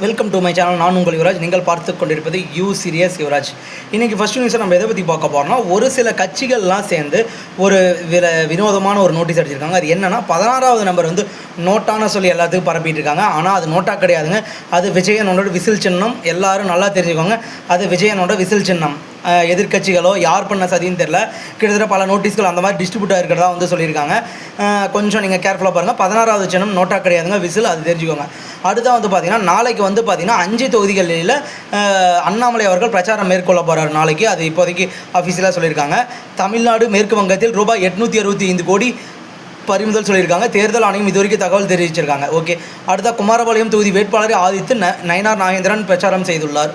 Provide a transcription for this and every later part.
Welcome to my channel. நான் உங்கள் யுவராஜ். நீங்கள் பார்த்து கொண்டிருப்பது யூ சீரியஸ் யுவராஜ். இன்றைக்கி ஃபஸ்ட் நியூஸை நம்ம எதை பற்றி பார்க்க போகிறோம்னா, ஒரு சில கட்சிகள்லாம் சேர்ந்து ஒரு வினோதமான ஒரு நோட்டீஸ் அடிச்சிருக்காங்க. அது என்னென்னா, 16வது நம்பர் வந்து நோட்டான சொல்லி எல்லாத்துக்கும் பரப்பிட்டு இருக்காங்க. ஆனால் அது நோட்டா கிடையாதுங்க. அது விஜயனோட விசில் சின்னம். எல்லாரும் நல்லா தெரிஞ்சுக்கோங்க, அது விஜயனோட விசில் சின்னம். எதிர்கட்சிகளோ யார் பண்ண சதின்னு தெரில, கிட்டத்தட்ட பல நோட்டீஸ்கள் அந்த மாதிரி டிஸ்ட்ரிபியூட் ஆகிருக்கிறதா வந்து சொல்லியிருக்காங்க. கொஞ்சம் நீங்கள் கேர்ஃபுல்லாக பாருங்கள். 16வது சின்னம் நோட்டா கிடையாதுங்க, விசில். அது தெரிஞ்சுக்கோங்க. அடுத்த வந்து பார்த்திங்கன்னா, நாளைக்கு வந்து பார்த்திங்கன்னா 5 தொகுதிகளில் அண்ணாமலை அவர்கள் பிரச்சாரம் மேற்கொள்ள போகிறார் நாளைக்கு. அது இப்போதைக்கு அஃபீஷியலாக சொல்லியிருக்காங்க. தமிழ்நாடு, மேற்கு வங்கத்தில் ரூபாய் 865 கோடி பறிமுதல் சொல்லியிருக்காங்க. தேர்தல் ஆணையம் இது வரைக்கும் தகவல் தெரிவிச்சிருக்காங்க. ஓகே. அடுத்த குமாரபாளையம் தொகுதி வேட்பாளரை ஆதித்து நயினார் நாகேந்திரன் பிரச்சாரம் செய்துள்ளார்.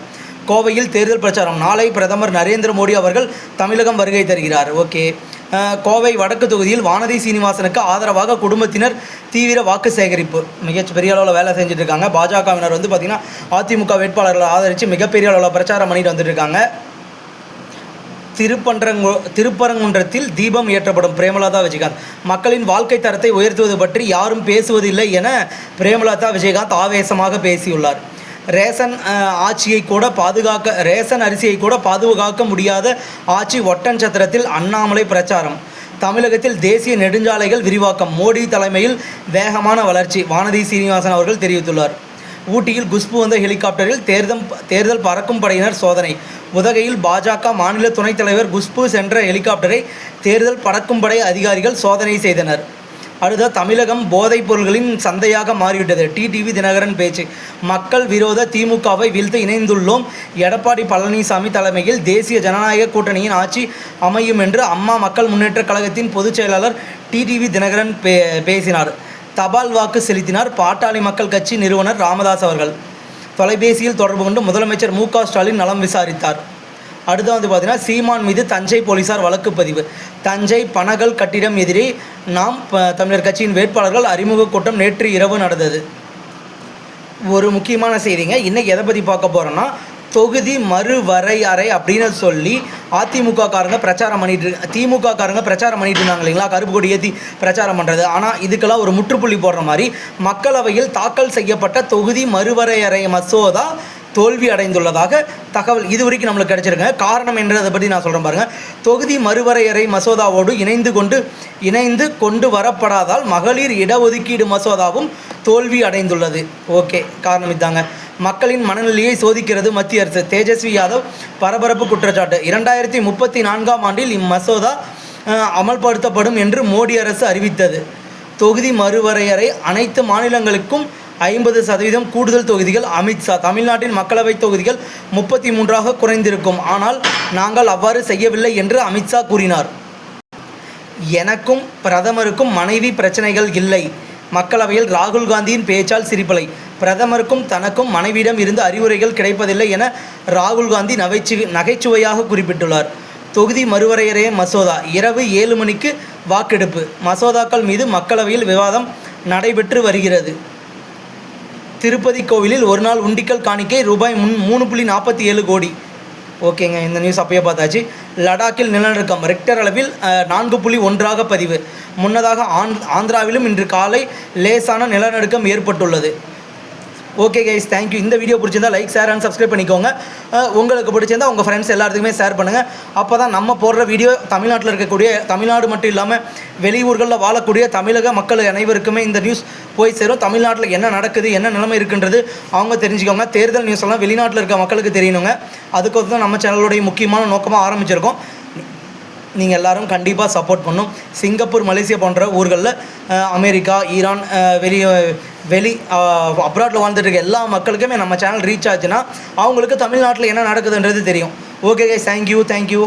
கோவையில் தேர்தல் பிரச்சாரம். நாளை பிரதமர் நரேந்திர மோடி அவர்கள் தமிழகம் வருகை தருகிறார். ஓகே. கோவை வடக்கு தொகுதியில் வானதி சீனிவாசனுக்கு ஆதரவாக குடும்பத்தினர் தீவிர வாக்கு சேகரிப்பு. மிகப்பெரிய அளவில் வேலை செஞ்சுட்டு இருக்காங்க. பாஜகவினர் வந்து பார்த்திங்கன்னா அதிமுக வேட்பாளர்களை ஆதரித்து மிகப்பெரிய அளவில் பிரச்சாரம் பண்ணிட்டு வந்துட்டு இருக்காங்க. திருப்பரங்குன்றத்தில் தீபம் ஏற்றப்படும். பிரேமலதா விஜயகாந்த். மக்களின் வாழ்க்கை தரத்தை உயர்த்துவது பற்றி யாரும் பேசுவதில்லை என பிரேமலதா விஜயகாந்த் ஆவேசமாக பேசியுள்ளார். ரேஷன் அரிசியை கூட பாதுகாக்க முடியாத ஆட்சி ஒட்டன்சத்திரத்தில் அண்ணாமலை பிரச்சாரம். தமிழகத்தில் தேசிய நெடுஞ்சாலைகள் விரிவாக்கம். மோடி தலைமையில் வேகமான வளர்ச்சி. வானதி சீனிவாசன் அவர்கள் தெரிவித்துள்ளார். ஊட்டியில் குஷ்பு வந்த ஹெலிகாப்டரில் தேர்தல் பறக்கும் படையினர் சோதனை. உதகையில் பாஜக மாநில துணைத் தலைவர் குஷ்பு சென்ற ஹெலிகாப்டரை தேர்தல் பறக்கும் படை அதிகாரிகள் சோதனை செய்தனர். அடுத்த தமிழகம் போதைப் பொருள்களின் சந்தையாக மாறிவிட்டது. டிடிவி தினகரன் பேச்சு. மக்கள் விரோத திமுகவை வீழ்த்து இணைந்துள்ளோம். எடப்பாடி பழனிசாமி தலைமையில் தேசிய ஜனநாயக கூட்டணியின் ஆட்சி அமையும் என்று அம்மா மக்கள் முன்னேற்ற கழகத்தின் பொதுச் செயலாளர் டிடிவி தினகரன் பேசினார். தபால் வாக்கு செலுத்தினார். பாட்டாளி மக்கள் கட்சி நிறுவனர் ராமதாஸ் அவர்கள் தொலைபேசியில் தொடர்பு கொண்டு முதலமைச்சர் மு.க. ஸ்டாலின் நலம் விசாரித்தார். அடுத்து வந்து பார்த்திங்கன்னா, சீமான் மீது தஞ்சை போலீசார் வழக்கு பதிவு. தஞ்சை பனகல் கட்டிடம் எதிரே நாம் தமிழர் கட்சியின் வேட்பாளர்கள் அறிமுக கூட்டம் நேற்று இரவு நடந்தது. ஒரு முக்கியமான செய்திங்க. இன்றைக்கி எதை பற்றி பார்க்க போகிறோன்னா, தொகுதி மறுவரையறை அப்படின்னு சொல்லி அதிமுக காரங்க பிரச்சாரம் பண்ணிட்டு இருந்தாங்க இல்லைங்களா, கருப்பு கொடி ஏற்றி பிரச்சாரம் பண்ணுறது. ஆனால் இதுக்கெல்லாம் ஒரு முற்றுப்புள்ளி போடுற மாதிரி மக்களவையில் தாக்கல் செய்யப்பட்ட தொகுதி மறுவரையறை மசோதா தோல்வி அடைந்துள்ளதாக தகவல் இது வரைக்கும் நம்மளுக்கு கிடைச்சிருங்க. காரணம் என்றதை பற்றி நான் சொல்கிறேன் பாருங்கள். தொகுதி மறுவரையறை மசோதாவோடு இணைந்து கொண்டு வரப்படாதால் மகளிர் இடஒதுக்கீடு மசோதாவும் தோல்வி அடைந்துள்ளது. ஓகே, காரணம் இதாங்க. மக்களின் மனநிலையை சோதிக்கிறது மத்திய அரசு. தேஜஸ்வி யாதவ் பரபரப்பு குற்றச்சாட்டு. 2034ஆம் ஆண்டில் இம்மசோதா அமல்படுத்தப்படும் என்று மோடி அரசு அறிவித்தது. தொகுதி மறுவரையறை அனைத்து மாநிலங்களுக்கும் 50% கூடுதல் தொகுதிகள். அமித்ஷா. தமிழ்நாட்டின் மக்களவை தொகுதிகள் 33ஆக குறைந்திருக்கும். ஆனால் நாங்கள் அவ்வாறு செய்யவில்லை என்று அமித்ஷா கூறினார். எனக்கும் பிரதமருக்கும் மனைவி பிரச்சனைகள் இல்லை. மக்களவையில் ராகுல் காந்தியின் பேச்சால் சிரிப்பலை. பிரதமருக்கும் தனக்கும் மனைவியிடம் இருந்து அறிவுரைகள் கிடைப்பதில்லை என ராகுல் காந்தி நகைச்சுவையாக குறிப்பிட்டுள்ளார். தொகுதி மறுவரையறை மசோதா. இரவு 7 மணிக்கு வாக்கெடுப்பு. மசோதாக்கள் மீது மக்களவையில் விவாதம் நடைபெற்று வருகிறது. திருப்பதி கோவிலில் ஒரு நாள் உண்டிக்கல் காணிக்கை ரூபாய் 3.47 கோடி. ஓகேங்க, இந்த நியூஸ் அப்பயே பார்த்தாச்சு. லடாக்கில் நிலநடுக்கம் ரெக்டர் அளவில் 4.1 பதிவு. முன்னதாக ஆந்திராவிலும் இன்று காலை லேசான நிலநடுக்கம் ஏற்பட்டுள்ளது. Okay guys, thank you. இந்த வீடியோ பிடிச்சிருந்தால் லைக், ஷேர் அண்ட் சப்ஸ்கிரைப் பண்ணிக்கோங்க. உங்களுக்கு பிடிச்சிருந்தால் உங்கள் ஃப்ரெண்ட்ஸ் எல்லாத்துக்குமே ஷேர் பண்ணுங்கள். அப்போ தான் நம்ம போடுற வீடியோ தமிழ்நாடு மட்டும் இல்லாமல் வெளியூர்களில் வாழக்கூடிய தமிழக மக்கள் அனைவருக்குமே இந்த நியூஸ் போய் சேரும். தமிழ்நாட்டில் என்ன நடக்குது, என்ன நிலைமை இருக்குன்றது அவங்க தெரிஞ்சுக்கோங்க. தேர்தல் நியூஸ் எல்லாம் வெளிநாட்டில் இருக்க மக்களுக்கு தெரியணுங்க. அதுக்கு தான் நம்ம சேனலுடைய முக்கியமான நோக்கமாக ஆரம்பிச்சிருக்கோம். நீங்கள் எல்லோரும் கண்டிப்பாக சப்போர்ட் பண்ணும். சிங்கப்பூர், மலேசியா போன்ற ஊர்களில், அமெரிக்கா, ஈரான், அப்ராட்டில் வாழ்ந்துட்டு இருக்க எல்லா மக்களுக்குமே நம்ம சேனல் ரீச் ஆச்சுன்னா அவங்களுக்கு தமிழ்நாட்டில் என்ன நடக்குதுன்றது தெரியும். Okay guys, thank you.